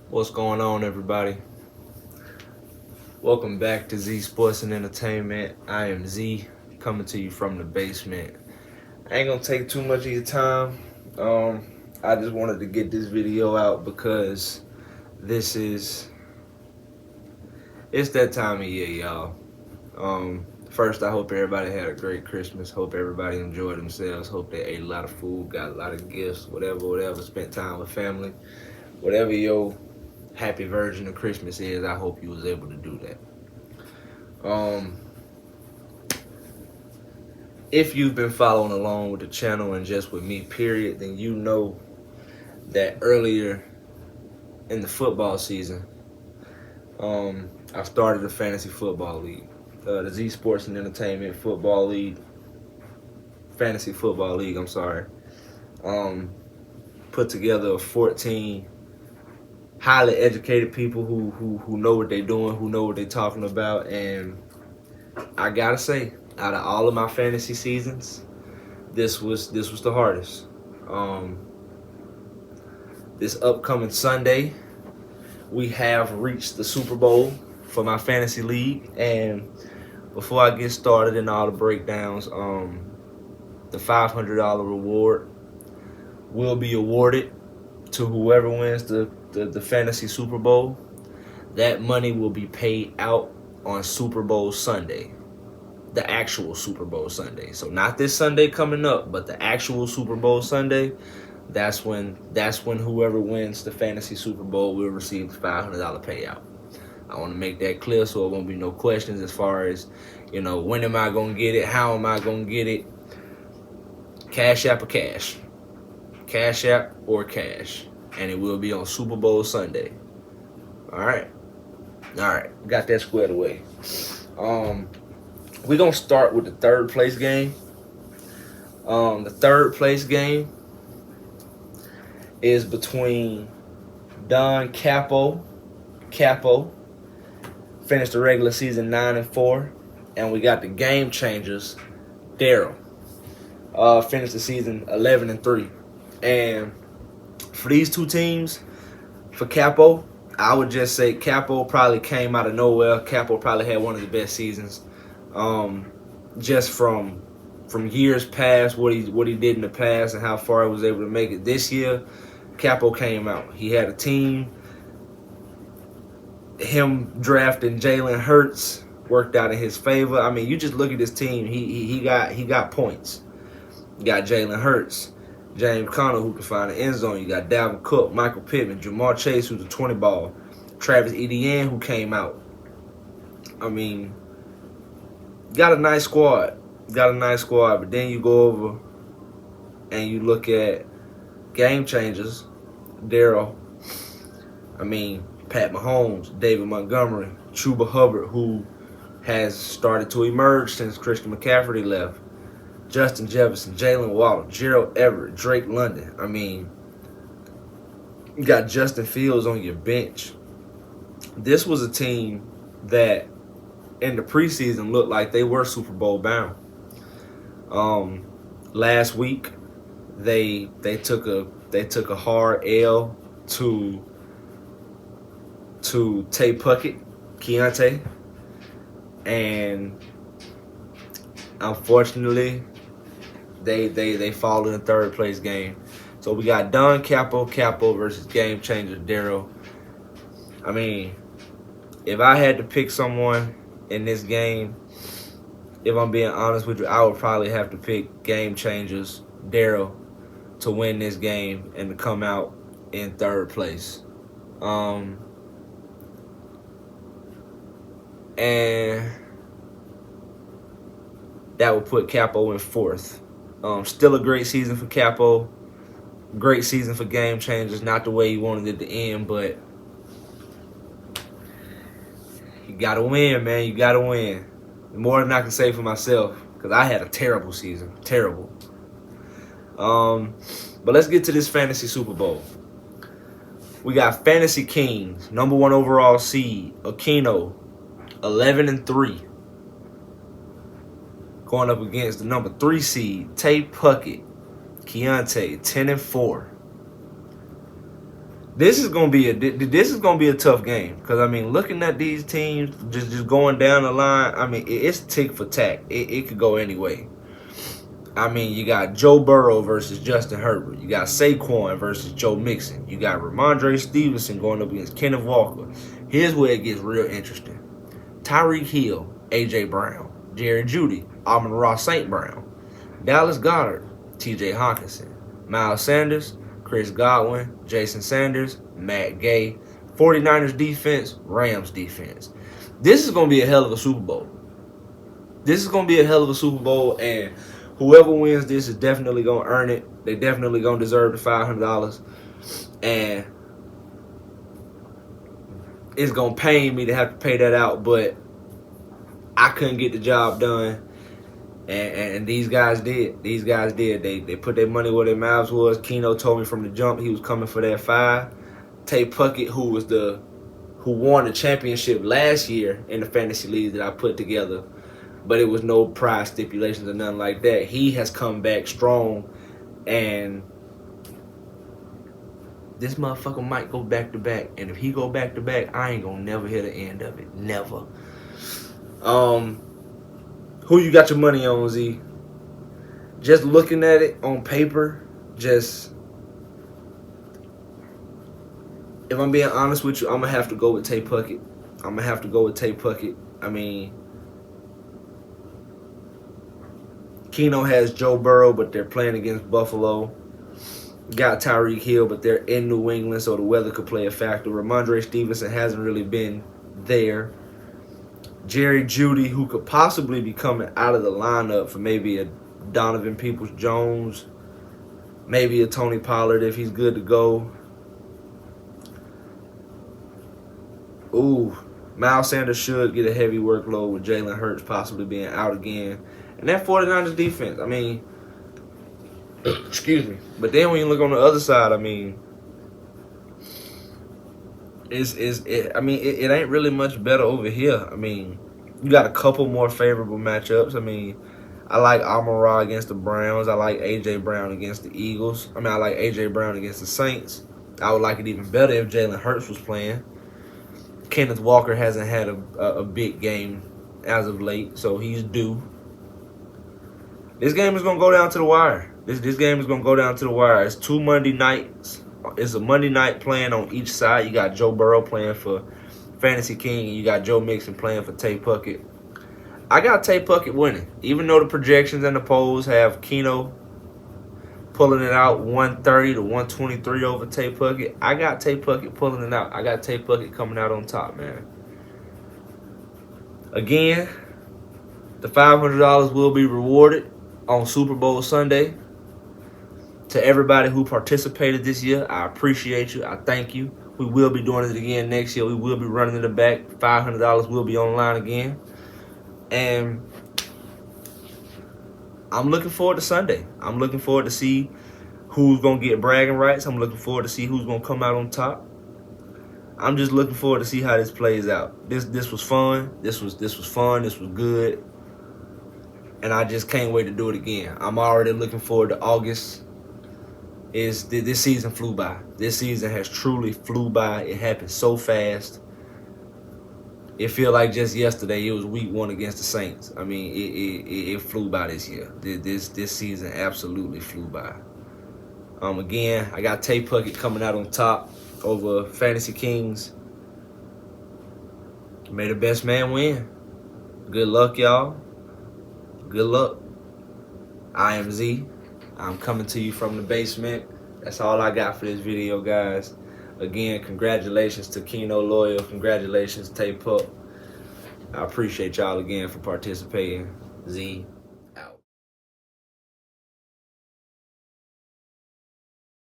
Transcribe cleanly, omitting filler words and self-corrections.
What's going on, everybody? Welcome back to Z Sports and Entertainment. I am Z, coming to you from the basement. I ain't gonna take too much of your time. Um, I just wanted to get this video out because this is it's that time of year, y'all. First, I hope everybody had a great Christmas. Hope everybody enjoyed themselves. Hope they ate a lot of food, got a lot of gifts, whatever. Spent time with family. Whatever your happy version of Christmas is, I hope you was able to do that. If you've been following along with the channel and just with me, period, then you know that earlier in the football season, I started a fantasy football league, the Z Sports and Entertainment Football League, Fantasy Football League. I'm sorry. Put together 14 highly educated people who know what they're doing, who know what they're talking about, and I gotta say, out of all of my fantasy seasons, this was the hardest. This upcoming Sunday, we have reached the Super Bowl for my fantasy league, and before I get started in all the breakdowns, the $500 reward will be awarded to whoever wins the fantasy Super Bowl. That money will be paid out on Super Bowl Sunday. The actual Super Bowl Sunday. So not this Sunday coming up, but the actual Super Bowl Sunday. That's when whoever wins the fantasy Super Bowl will receive the $500 payout. I want to make that clear so it won't be no questions as far as, when am I gonna get it? How am I gonna get it? Cash App or cash? Cash App or cash? And it will be on Super Bowl Sunday. All right, got that squared away. We're going to start with the third place game. The third place game is between Don Capo, finished the regular season 9-4, and we got the game changers, Daryl, finished the season 11-3. And for these two teams, for Capo, I would just say Capo probably came out of nowhere. Capo probably had one of the best seasons. Just from years past, what he did in the past and how far he was able to make it this year, Capo came out. He had a team. Him drafting Jalen Hurts worked out in his favor. I mean, you just look at this team. He got points. You got Jalen Hurts, James Conner, who can find the end zone. You got Dalvin Cook, Michael Pittman, Jamar Chase, who's a 20 ball, Travis Etienne, who came out. I mean, got a nice squad. But then you go over and you look at game changers, Daryl. I mean, Pat Mahomes, David Montgomery, Chuba Hubbard, who has started to emerge since Christian McCaffrey left, Justin Jefferson, Jalen Waddle, Gerald Everett, Drake London. I mean, you got Justin Fields on your bench. This was a team that in the preseason looked like they were Super Bowl bound. Last week they took a hard L to Tay Puckett, Keontae, and unfortunately they fall in the third place game. So we got Don Capo versus game changer Daryl. I mean, if I had to pick someone in this game, if I'm being honest with you, I would probably have to pick game changers Daryl to win this game and to come out in third place. And that would put Capo in fourth. Still a great season for Capo. Great season for game changers. Not the way he wanted it to end, but you gotta win, man. You gotta win. More than I can say for myself, because I had a terrible season. Terrible. But let's get to this fantasy Super Bowl. We got Fantasy Kings, number 1 overall seed, Aquino, 11-3. Going up against the number 3 seed, Tay Puckett, Keontae, 10-4. This is gonna be a tough game, because I mean, looking at these teams just going down the line, I mean, it's tick for tack. It could go any way. I mean, you got Joe Burrow versus Justin Herbert. You got Saquon versus Joe Mixon. You got Ramondre Stevenson going up against Kenneth Walker. Here's where it gets real interesting. Tyreek Hill, A.J. Brown, Jerry Jeudy, Amon-Ra St. Brown, Dallas Goedert, T.J. Hockenson, Miles Sanders, Chris Godwin, Jason Sanders, Matt Gay, 49ers defense, Rams defense. This is going to be a hell of a Super Bowl. This is going to be a hell of a Super Bowl, and whoever wins this is definitely going to earn it. They definitely going to deserve the $500. And it's going to pain me to have to pay that out, but I couldn't get the job done. And these guys did. These guys did. They put their money where their mouths was. Keno told me from the jump he was coming for that 5. Tay Puckett, who won the championship last year in the fantasy league that I put together, but it was no prize stipulations or nothing like that. He has come back strong, and this motherfucker might go back to back. And if he go back to back, I ain't gonna never hear the end of it. Never. Who you got your money on, Z? Just looking at it on paper, if I'm being honest with you, I'm going to have to go with Tay Puckett. I mean, Keno has Joe Burrow, but they're playing against Buffalo. Got Tyreek Hill, but they're in New England, so the weather could play a factor. Ramondre Stevenson hasn't really been there. Jerry Jeudy, who could possibly be coming out of the lineup for maybe a Donovan Peoples-Jones, maybe a Tony Pollard if he's good to go. Ooh, Miles Sanders should get a heavy workload with Jalen Hurts possibly being out again. And that 49ers defense, I mean, excuse me. But then when you look on the other side, I mean, it ain't really much better over here. I mean, you got a couple more favorable matchups. I mean, I like Amon-Ra against the Browns. I like A.J. Brown against the Eagles. I like A.J. Brown against the Saints. I would like it even better if Jalen Hurts was playing. Kenneth Walker hasn't had a big game as of late, so he's due. This game is going to go down to the wire. This game is going to go down to the wire. It's 2 Monday nights. It's a Monday night playing on each side. You got Joe Burrow playing for Fantasy King, and you got Joe Mixon playing for Tay Puckett. I got Tay Puckett winning, even though the projections and the polls have Keno pulling it out 130 to 123 over Tay Puckett. I got Tay Puckett pulling it out. I got Tay Puckett coming out on top, man. Again, the $500 will be rewarded on Super Bowl Sunday. To everybody who participated this year, I appreciate you. I thank you. We will be doing it again next year. We will be running it back. $500 will be online again. And I'm looking forward to Sunday. I'm looking forward to see who's going to get bragging rights. I'm looking forward to see who's going to come out on top. I'm just looking forward to see how this plays out. This was fun. This was fun. This was good. And I just can't wait to do it again. I'm already looking forward to August. This season flew by. This season has truly flew by. It happened so fast. It feel like just yesterday it was week 1 against the Saints. I mean, it flew by this year. This season absolutely flew by. Again, I got Tay Puckett coming out on top over Fantasy Kings. May the best man win. Good luck, y'all. Good luck. I am Z. I'm coming to you from the basement. That's all I got for this video, guys. Again, congratulations to Keno Loyal. Congratulations, Tay Puck. I appreciate y'all again for participating. Z.